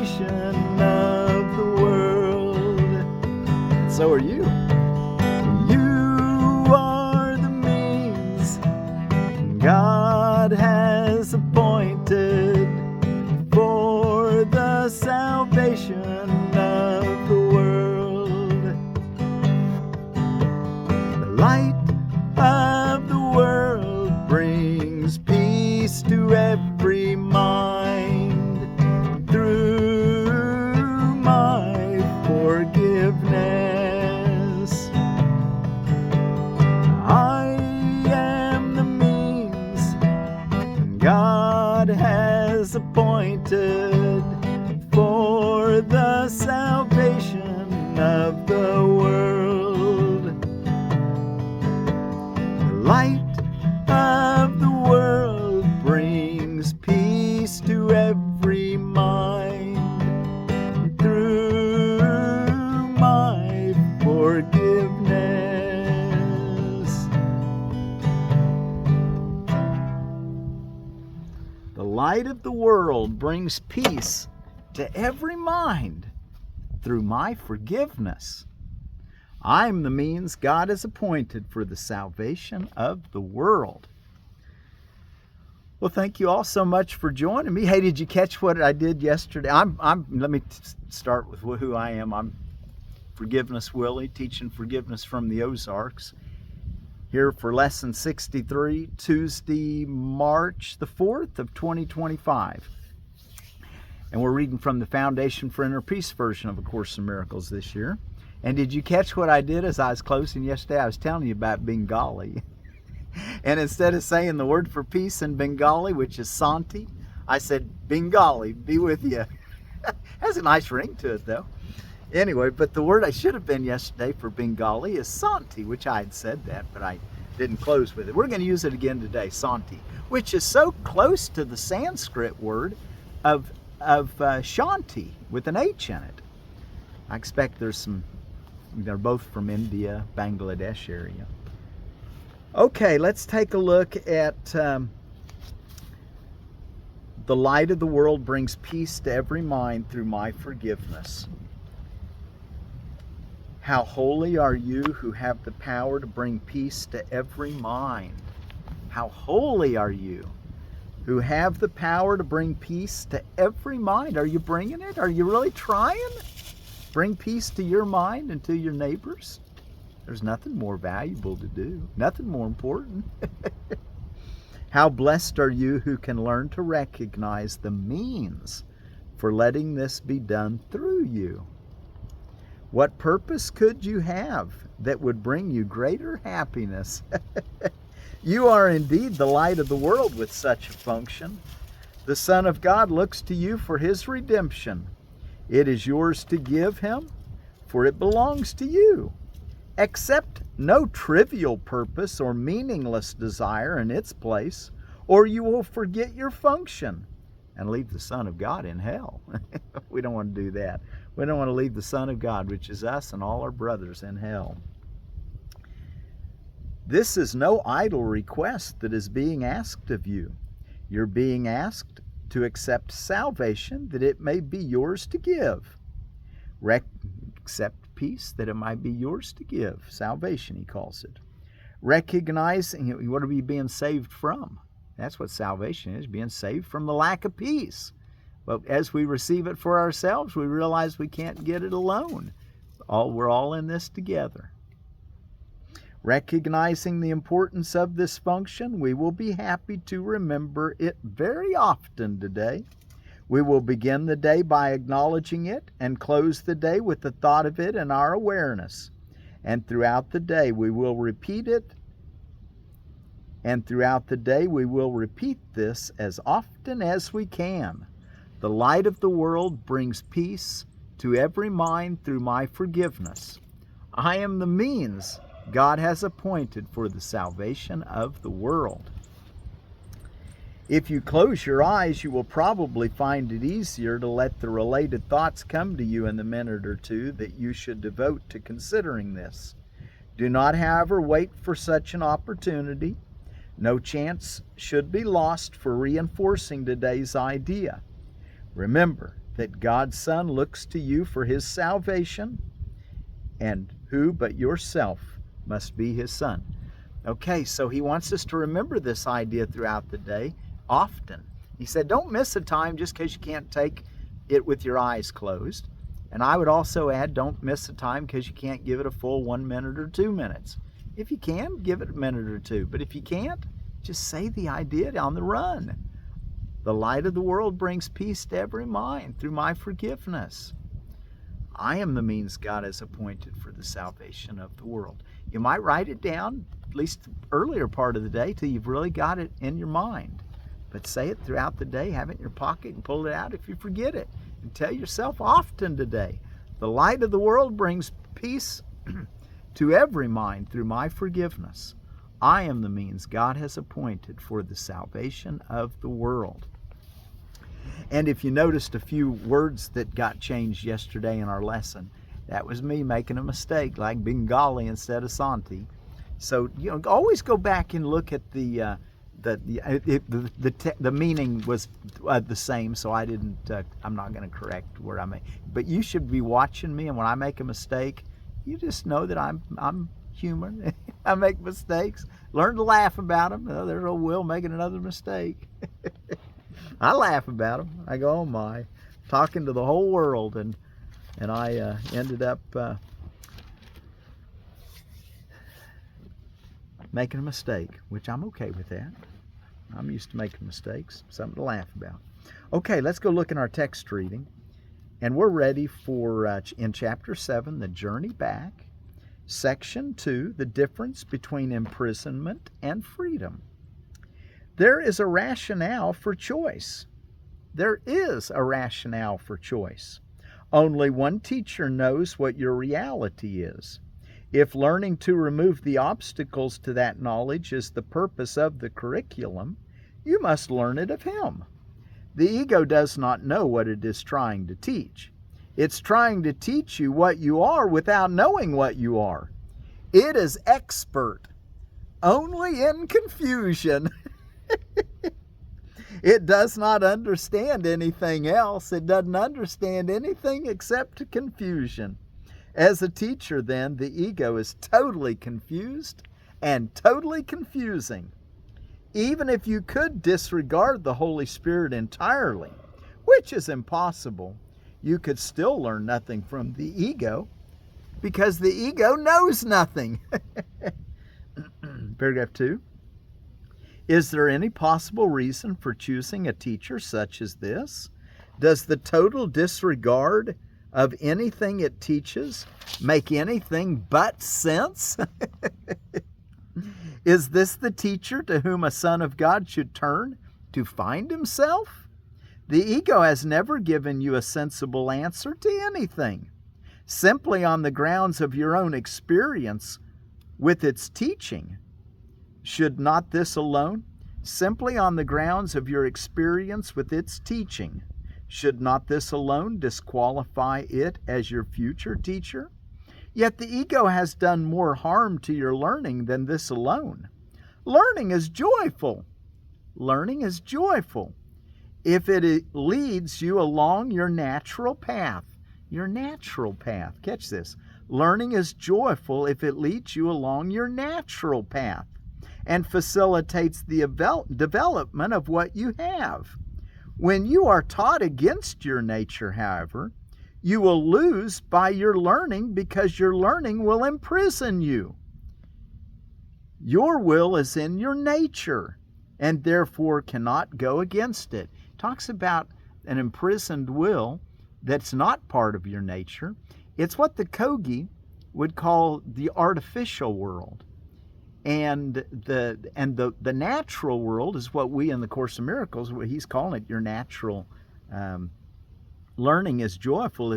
salvation of the world. And so are you. You are the means God has appointed for the salvation of the world. The light of the world brings peace to every mind through my forgiveness. I am the means God has appointed for the salvation of the world. The light of the world brings peace to every mind through my forgiveness. The light of the world brings peace to every mind through my forgiveness. I'm the means God has appointed for the salvation of the world. Well, thank you all so much for joining me. Hey, did you catch what I did yesterday? Let me start with who I am. I'm Forgiveness Willie, teaching forgiveness from the Ozarks. Here for lesson 63, Tuesday, March the 4th of 2025. And we're reading from the Foundation for Inner Peace version of A Course in Miracles this year. And did you catch what I did as I was closing yesterday? I was telling you about Bengali. And instead of saying the word for peace in Bengali, which is Santi, I said, Bengali, be with you. Has a nice ring to it, though. Anyway, but the word I should have been yesterday for Bengali is Santi, which I had said that, but I didn't close with it. We're going to use it again today, Santi, which is so close to the Sanskrit word of Shanti with an H in it. I expect there's some, they're both from India, Bangladesh area. Okay, let's take a look at the light of the world brings peace to every mind through my forgiveness. How holy are you who have the power to bring peace to every mind. How holy are you who have the power to bring peace to every mind. Are you bringing it? Are you really trying? Bring peace to your mind and to your neighbors. There's nothing more valuable to do, nothing more important. How blessed are you who can learn to recognize the means for letting this be done through you. What purpose could you have that would bring you greater happiness? You are indeed the light of the world with such a function. The Son of God looks to you for his redemption. It is yours to give him, for it belongs to you. Accept no trivial purpose or meaningless desire in its place, or you will forget your function and leave the Son of God in hell. We don't want to do that. We don't want to leave the Son of God, which is us and all our brothers, in hell. This is no idle request that is being asked of you. You're being asked to accept salvation that it may be yours to give. Accept peace that it might be yours to give. Salvation, he calls it. Recognizing, what are we being saved from? That's what salvation is, being saved from the lack of peace. But as we receive it for ourselves, we realize we can't get it alone. We're all in this together. Recognizing the importance of this function, we will be happy to remember it very often today. We will begin the day by acknowledging it and close the day with the thought of it in our awareness. And throughout the day, we will repeat it. And throughout the day, we will repeat this as often as we can. The light of the world brings peace to every mind through my forgiveness. I am the means God has appointed for the salvation of the world. If you close your eyes, you will probably find it easier to let the related thoughts come to you in the minute or two that you should devote to considering this. Do not, however, wait for such an opportunity. No chance should be lost for reinforcing today's idea. Remember, that God's Son looks to you for his salvation, and who but yourself must be his son. Okay, so he wants us to remember this idea throughout the day often. He said, don't miss a time just because you can't take it with your eyes closed. And I would also add, don't miss a time because you can't give it a full 1 minute or 2 minutes. If you can, give it a minute or two. But if you can't, just say the idea on the run. The light of the world brings peace to every mind through my forgiveness. I am the means God has appointed for the salvation of the world. You might write it down, at least the earlier part of the day, till you've really got it in your mind. But say it throughout the day, have it in your pocket, and pull it out if you forget it. And tell yourself often today, the light of the world brings peace to every mind through my forgiveness. I am the means God has appointed for the salvation of the world. And if you noticed a few words that got changed yesterday in our lesson, that was me making a mistake, like Bengali instead of Santi. So, always go back and look at the meaning was the same, so I didn't. I'm not going to correct where I make. But you should be watching me, and when I make a mistake, you just know that I'm human. I make mistakes. Learn to laugh about them. There's old Will making another mistake. I laugh about them. I go, oh my, talking to the whole world, and I ended up making a mistake, which I'm okay with that. I'm used to making mistakes, something to laugh about. Okay, let's go look in our text reading, and we're ready for, in chapter 7, the journey back, section 2, the difference between imprisonment and freedom. There is a rationale for choice. There is a rationale for choice. Only one teacher knows what your reality is. If learning to remove the obstacles to that knowledge is the purpose of the curriculum, you must learn it of him. The ego does not know what it is trying to teach. It's trying to teach you what you are without knowing what you are. It is expert only in confusion. It does not understand anything else. It doesn't understand anything except confusion. As a teacher, then, the ego is totally confused and totally confusing. Even if you could disregard the Holy Spirit entirely, which is impossible, you could still learn nothing from the ego because the ego knows nothing. Paragraph 2. Is there any possible reason for choosing a teacher such as this? Does the total disregard of anything it teaches make anything but sense? Is this the teacher to whom a son of God should turn to find himself? The ego has never given you a sensible answer to anything. Simply on the grounds of your own experience with its teaching. Should not this alone, simply on the grounds of your experience with its teaching, should not this alone disqualify it as your future teacher? Yet the ego has done more harm to your learning than this alone. Learning is joyful. Learning is joyful if it leads you along your natural path. Your natural path. Catch this. Learning is joyful if it leads you along your natural path and facilitates the development of what you have. When you are taught against your nature, however, you will lose by your learning because your learning will imprison you. Your will is in your nature and therefore cannot go against it. Talks about an imprisoned will that's not part of your nature. It's what the Kogi would call the artificial world. And the natural world is what we in the Course of Miracles, what he's calling it, your natural learning is joyful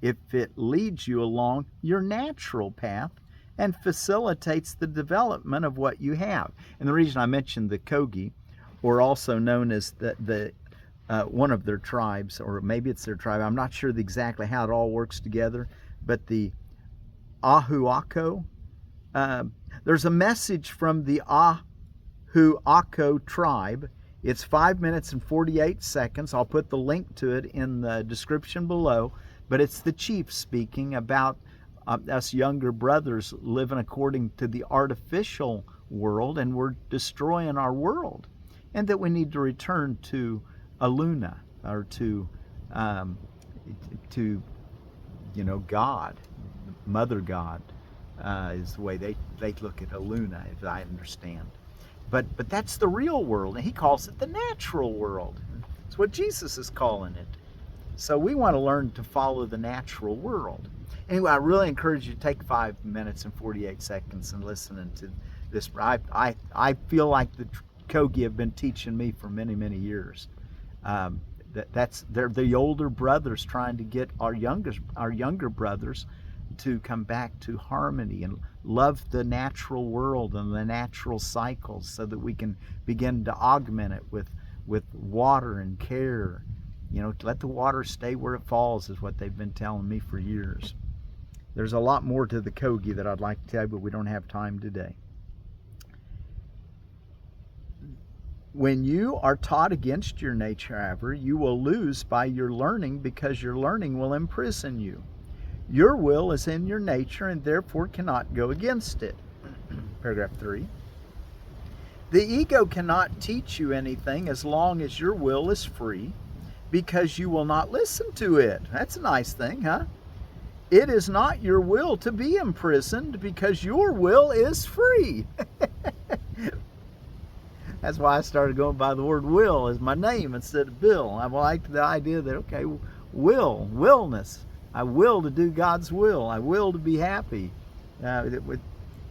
if it leads you along your natural path and facilitates the development of what you have. And the reason I mentioned the Kogi, or also known as the one of their tribes, or maybe it's their tribe, I'm not sure exactly how it all works together, but the Ahuako, there's a message from the Ahuako tribe It's 5 minutes and 48 seconds. I'll put the link to it in the description below. But it's the chief speaking about us younger brothers living according to the artificial world, and we're destroying our world, and that we need to return to Aluna, or to God, Mother God, is the way they look at Aluna, as I understand. But that's the real world, and he calls it the natural world. It's what Jesus is calling it. So we want to learn to follow the natural world. Anyway, I really encourage you to take 5 minutes and 48 seconds and listening to this. I feel like the Kogi have been teaching me for many, many years. They're the older brothers trying to get our younger brothers to come back to harmony and love the natural world and the natural cycles, so that we can begin to augment it with water and care. Let the water stay where it falls, is what they've been telling me for years. There's a lot more to the Kogi that I'd like to tell you, but we don't have time today. When you are taught against your nature, however, you will lose by your learning, because your learning will imprison you. Your will is in your nature, and therefore cannot go against it. Paragraph 3. The ego cannot teach you anything as long as your will is free, because you will not listen to it. That's a nice thing, huh? It is not your will to be imprisoned, because your will is free. That's why I started going by the word will as my name instead of Bill. I liked the idea that, okay, willness. I will to do God's will. I will to be happy.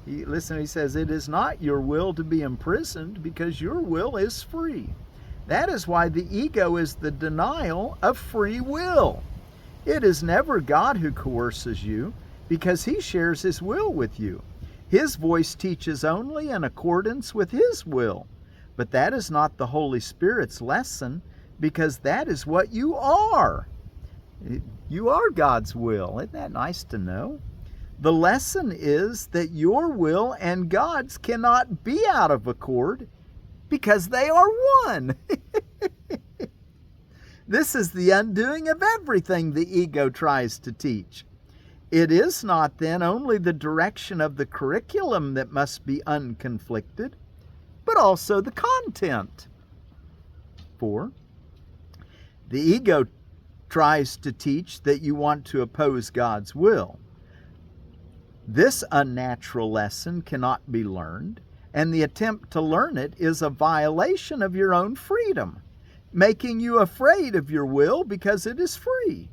Listen, he says, it is not your will to be imprisoned, because your will is free. That is why the ego is the denial of free will. It is never God who coerces you, because he shares his will with you. His voice teaches only in accordance with his will. But that is not the Holy Spirit's lesson, because that is what you are. You are God's will. Isn't that nice to know? The lesson is that your will and God's cannot be out of accord, because they are one. This is the undoing of everything the ego tries to teach. It is not then only the direction of the curriculum that must be unconflicted, but also the content. 4. The ego tries to teach that you want to oppose God's will. This unnatural lesson cannot be learned, and the attempt to learn it is a violation of your own freedom, making you afraid of your will because it is free.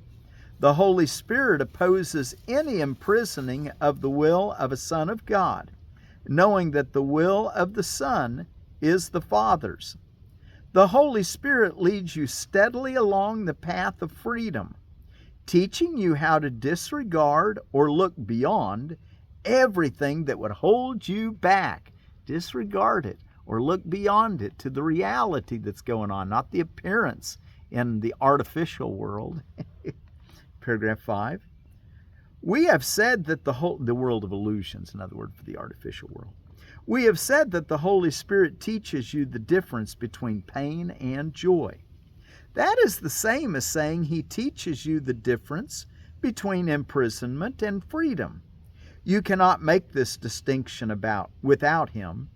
The Holy Spirit opposes any imprisoning of the will of a Son of God, knowing that the will of the Son is the Father's. The Holy Spirit leads you steadily along the path of freedom, teaching you how to disregard or look beyond everything that would hold you back. Disregard it or look beyond it to the reality that's going on, not the appearance in the artificial world. Paragraph 5. We have said that the world of illusions, another word for the artificial world. We have said that the Holy Spirit teaches you the difference between pain and joy. That is the same as saying he teaches you the difference between imprisonment and freedom. You cannot make this distinction without him,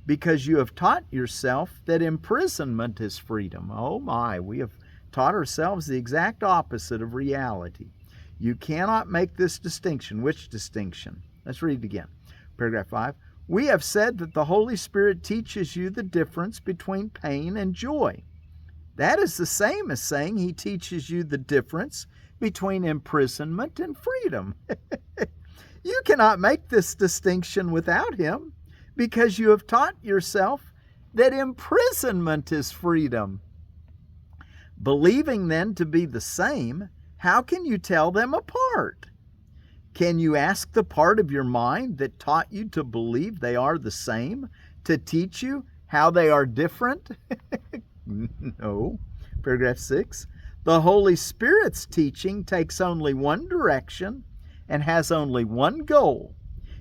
because you have taught yourself that imprisonment is freedom. Oh my, we have taught ourselves the exact opposite of reality. You cannot make this distinction. Which distinction? Let's read it again. Paragraph 5. We have said that the Holy Spirit teaches you the difference between pain and joy. That is the same as saying he teaches you the difference between imprisonment and freedom. You cannot make this distinction without him, because you have taught yourself that imprisonment is freedom. Believing then to be the same, how can you tell them apart? Can you ask the part of your mind that taught you to believe they are the same to teach you how they are different? No. Paragraph 6. The Holy Spirit's teaching takes only one direction and has only one goal.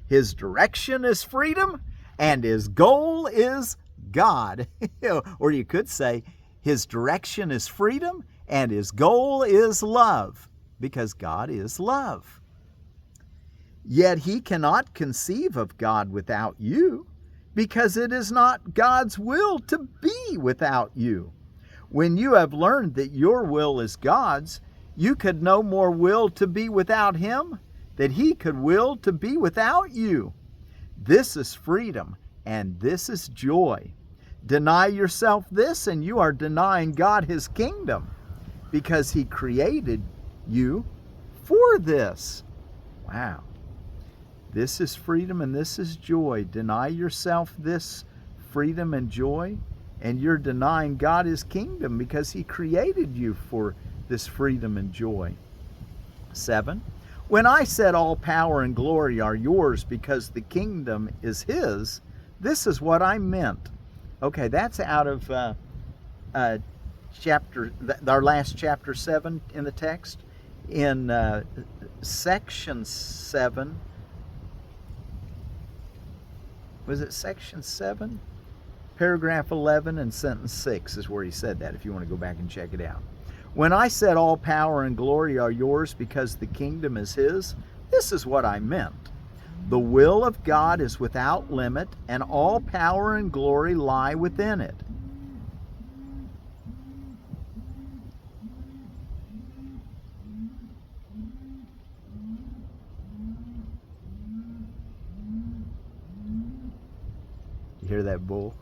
His direction is freedom, and his goal is God. Or you could say his direction is freedom and his goal is love, because God is love. Yet he cannot conceive of God without you, because it is not God's will to be without you. When you have learned that your will is God's, you could no more will to be without him than he could will to be without you. This is freedom, and this is joy. Deny yourself this, and you are denying God his kingdom, because he created you for this. Wow. This is freedom, and this is joy. Deny yourself this freedom and joy, and you're denying God his kingdom, because he created you for this freedom and joy. 7. When I said all power and glory are yours because the kingdom is his, this is what I meant. Okay, that's out of our last chapter 7 in the text. In section 7, was it section 7? Paragraph 11 and sentence 6 is where he said that, if you want to go back and check it out. When I said all power and glory are yours because the kingdom is his, this is what I meant. The will of God is without limit, and all power and glory lie within it. You hear that bull?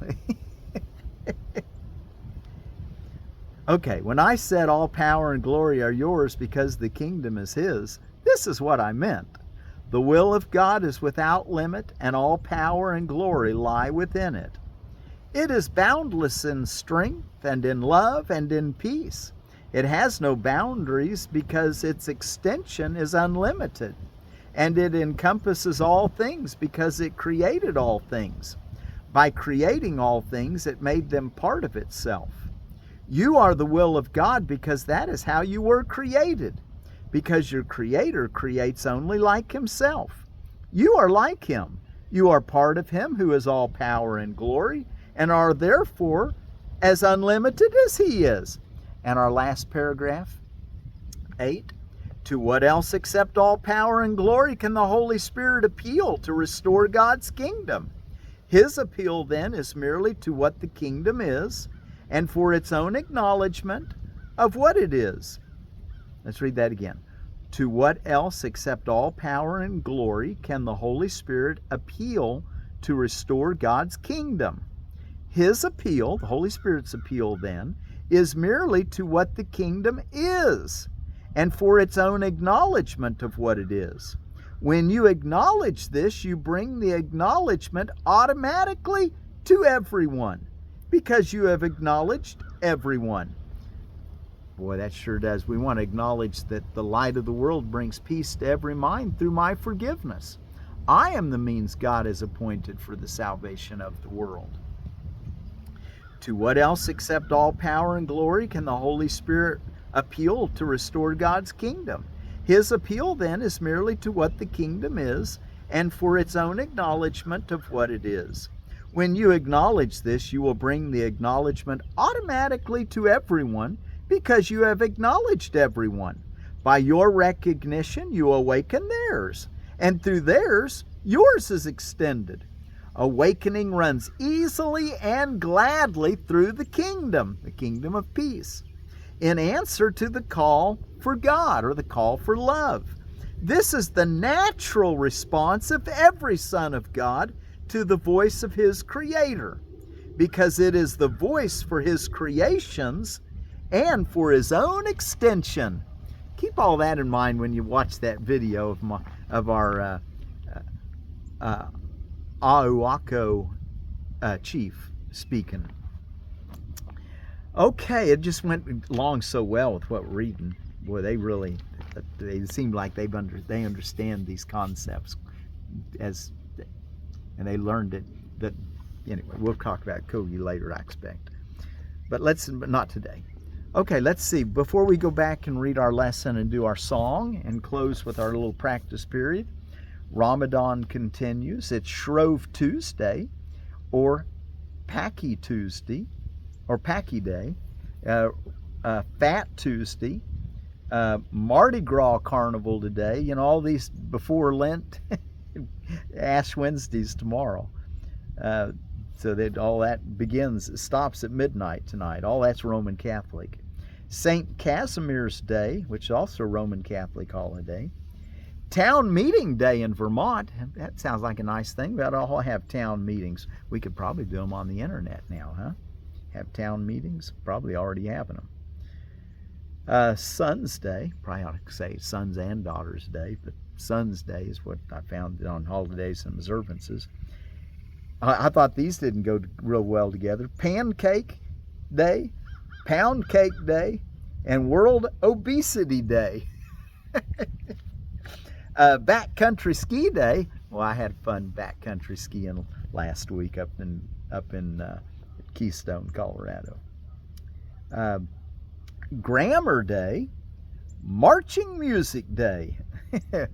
Okay, when I said all power and glory are yours because the kingdom is his, this is what I meant. The will of God is without limit, and all power and glory lie within it. It is boundless in strength and in love and in peace. It has no boundaries because its extension is unlimited, and it encompasses all things because it created all things. By creating all things, it made them part of itself. You are the will of God because that is how you were created, because your Creator creates only like himself. You are like him. You are part of him who is all power and glory, and are therefore as unlimited as he is. And our last paragraph, 8. To what else except all power and glory can the Holy Spirit appeal to restore God's kingdom? His appeal then is merely to what the kingdom is, and for its own acknowledgement of what it is. Let's read that again. To what else except all power and glory can the Holy Spirit appeal to restore God's kingdom? His appeal, the Holy Spirit's appeal then, is merely to what the kingdom is, and for its own acknowledgement of what it is. When you acknowledge this, you bring the acknowledgement automatically to everyone, because you have acknowledged everyone. Boy, that sure does. We want to acknowledge that the light of the world brings peace to every mind through my forgiveness. I am the means God has appointed for the salvation of the world. To what else except all power and glory can the Holy Spirit appeal to restore God's kingdom? His appeal then is merely to what the kingdom is, and for its own acknowledgement of what it is. When you acknowledge this, you will bring the acknowledgement automatically to everyone, because you have acknowledged everyone. By your recognition, you awaken theirs, and through theirs, yours is extended. Awakening runs easily and gladly through the kingdom of peace, in answer to the call for God, or the call for love. This is the natural response of every son of God to the voice of his Creator, because it is the voice for his creations and for his own extension. Keep all that in mind when you watch that video of our Ahuaco chief speaking. Okay, it just went along so well with what we're reading. Boy, they seem like they understand these concepts and they learned it. That anyway, we'll talk about Kogi later, I expect. But not today. Okay, let's see. Before we go back and read our lesson and do our song and close with our little practice period, Ramadan continues. It's Shrove Tuesday, or Packy Tuesday, or Packy Day, Fat Tuesday, Mardi Gras Carnival today, all these before Lent, Ash Wednesday's tomorrow. So that all that stops at midnight tonight. All that's Roman Catholic. St. Casimir's Day, which is also a Roman Catholic holiday. Town Meeting Day in Vermont. That sounds like a nice thing. We ought to all have town meetings. We could probably do them on the internet now, huh? Have town meetings? Probably already having them. Sons Day. Probably ought to say Sons and Daughters Day, but Sons Day is what I found on holidays and observances. I thought these didn't go real well together. Pancake Day, Pound Cake Day, and World Obesity Day. Backcountry Ski Day. Well, I had fun backcountry skiing last week up in Keystone, Colorado. Grammar Day, Marching Music Day. I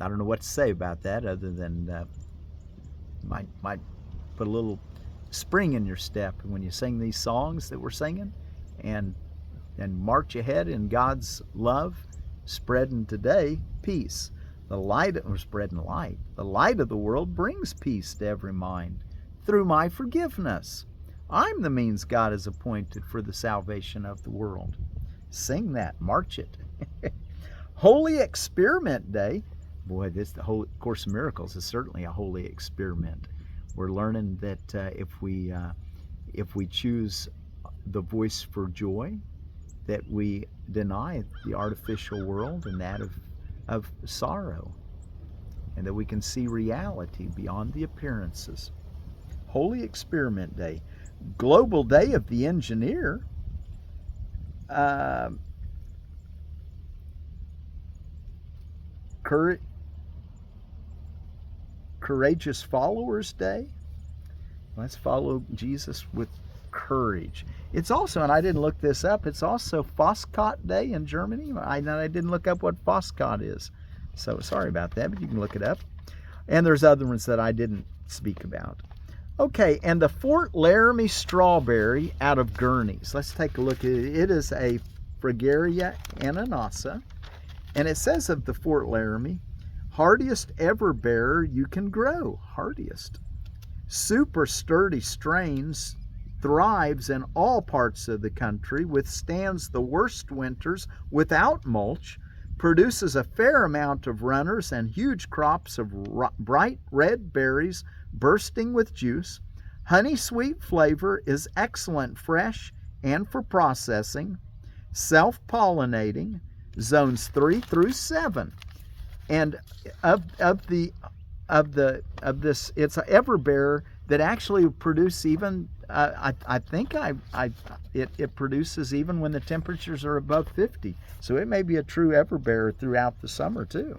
don't know what to say about that other than might put a little spring in your step when you sing these songs that we're singing, and march ahead in God's love, spreading today peace. We're spreading light. The light of the world brings peace to every mind through my forgiveness. I'm the means God has appointed for the salvation of the world. Sing that, march it. Holy Experiment Day. Boy, the whole Course in Miracles is certainly a holy experiment. We're learning that if we choose the voice for joy, that we deny the artificial world and that of sorrow, and that we can see reality beyond the appearances. Holy Experiment Day. Global Day of the Engineer. Courageous Followers Day. Let's follow Jesus with courage. It's also, and I didn't look this up, it's also Fasnacht Day in Germany. I didn't look up what Fasnacht is, so sorry about that, but you can look it up. And there's other ones that I didn't speak about. Okay, and the Fort Laramie strawberry out of Gurney's. Let's take a look at it. It is a Fragaria ananassa, and it says of the Fort Laramie, hardiest ever bearer you can grow. Hardiest. Super sturdy strains, thrives in all parts of the country, withstands the worst winters without mulch, produces a fair amount of runners and huge crops of bright red berries bursting with juice. Honey sweet flavor, is excellent fresh and for processing. Self-pollinating, zones 3 through 7. And of this, it's an everbearer that actually produce even. I think it produces even when the temperatures are above 50. So it may be a true everbearer throughout the summer too.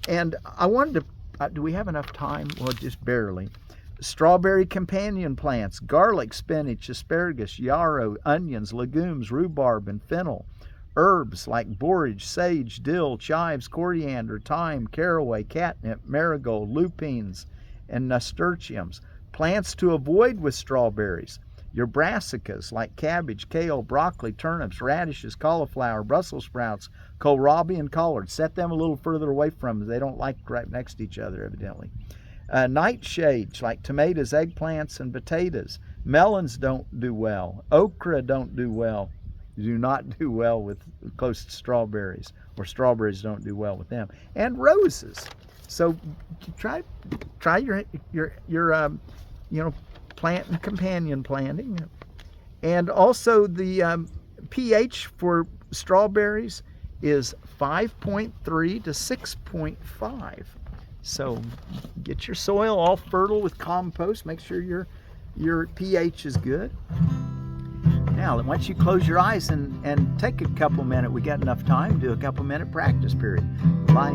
And I wanted to. Do we have enough time? Well, just barely. Strawberry companion plants: garlic, spinach, asparagus, yarrow, onions, legumes, rhubarb, and fennel. Herbs like borage, sage, dill, chives, coriander, thyme, caraway, catnip, marigold, lupines, and nasturtiums. Plants to avoid with strawberries: your brassicas like cabbage, kale, broccoli, turnips, radishes, cauliflower, Brussels sprouts, kohlrabi, and collards. Set them a little further away from them. They don't like right next to each other, evidently. Nightshades like tomatoes, eggplants, and potatoes. Melons don't do well. Okra don't do well. Do not do well with close to strawberries, or strawberries don't do well with them. And roses. So try your plant and companion planting. And also the pH for strawberries is 5.3 to 6.5. So get your soil all fertile with compost. Make sure your pH is good. Now, once you close your eyes and take a couple minutes, we got enough time to do a couple minute practice period. Light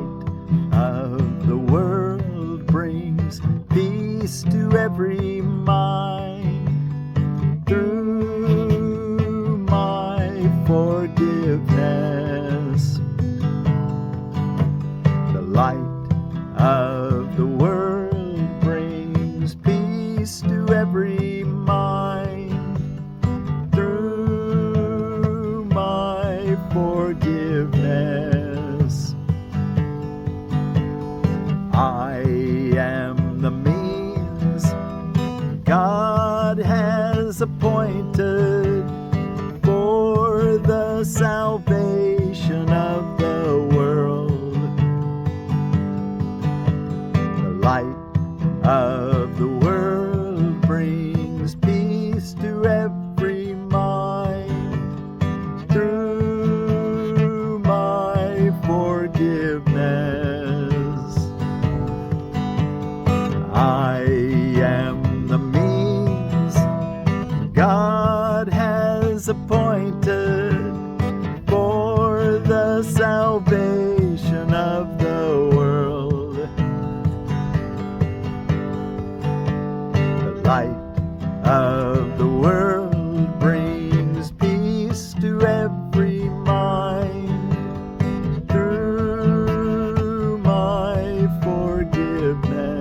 of the world brings peace to every mind through my forgiveness. The light of the world brings peace forgiveness. I am the means God has appointed for the salvation of the world. The light of the world brings peace to every mind through my forgiveness. I am the means God has appointed for the salvation of the world. The light of the world brings peace to every mind through my forgiveness.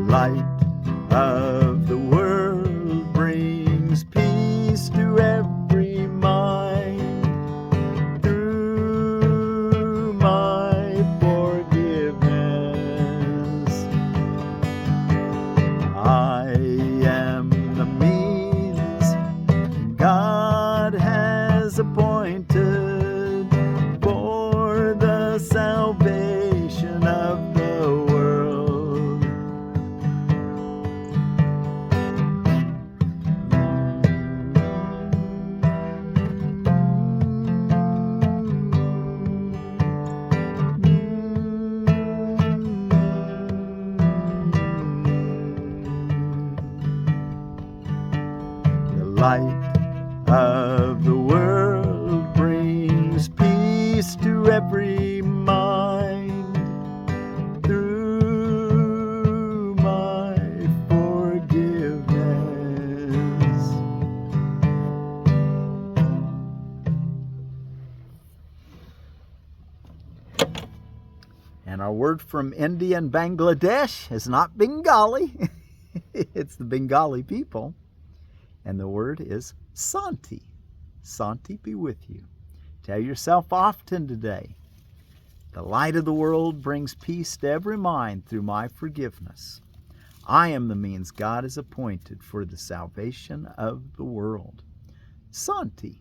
Light of the world brings peace to every mind through my forgiveness. I am the means God has appointed for the salvation of the world. The light of the world brings peace to every mind through my forgiveness. And our word from India and Bangladesh is not Bengali. It's the Bengali people. And the word is Santi. Santi be with you. Tell yourself often today, the light of the world brings peace to every mind through my forgiveness. I am the means God has appointed for the salvation of the world. Santi.